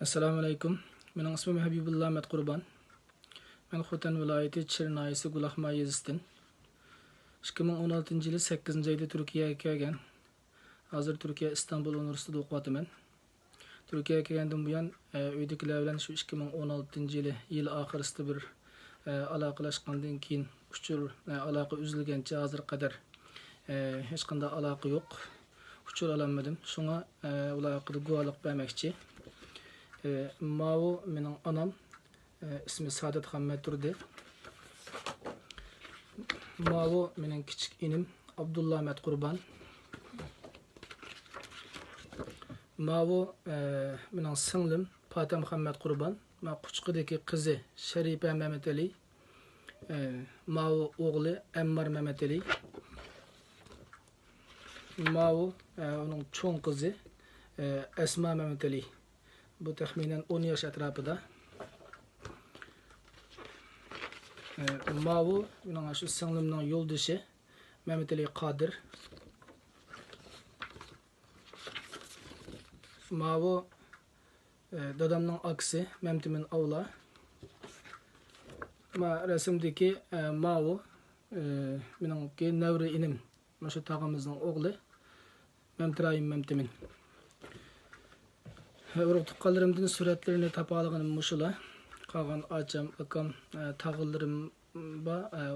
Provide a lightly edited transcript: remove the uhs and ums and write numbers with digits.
Assalamu alaikum. Mening ismim Habibullah Ahmed Qurban. Men Xotan viloyati Chirnayisi Gulahma yezisidan. 2016 yılı 8 ayda Türkiye'ye kelgan. Hazır Türkiye İstanbul Üniversitesi'de okuyatıman. Türkiye'ye kelgandan buyan uydagilar bilan şu 2016 yıl ahirasida bir aloqalashgandan keyin uchur aloqa uzilgancha hozir qadar hech qanday aloqa yo'q. Uchur olamadim. Şuna ular haqida guvohlik bermoqchi. Mao mening anam ismi Sadat Hammaturdi. Mao mening kichik inim Abdullah Ahmed Qurban. Mao mening singlim Fatim Muhammad Qurban. Ma quchqidagi qizi Sharifa Mehmet Ali. Mao o'g'li Ammar Mehmet Ali. Mao onun cho'ng qizi Asma Mehmet Ali. Bu tahminen 10 yaş atrapida. Mao mening shu singlimning yo'ldoshi Mehmet Ali Qodir. Mao dadamning aksi Memtimin Avla. Ma rasmdagi Mao mening nevri inim. Shu tog'amizning o'g'li Memtirayim Memtimin. Urug' tuqqanlarimdan suratlarini topolganim mushula. Qolgan ocham, akam, tog'llarim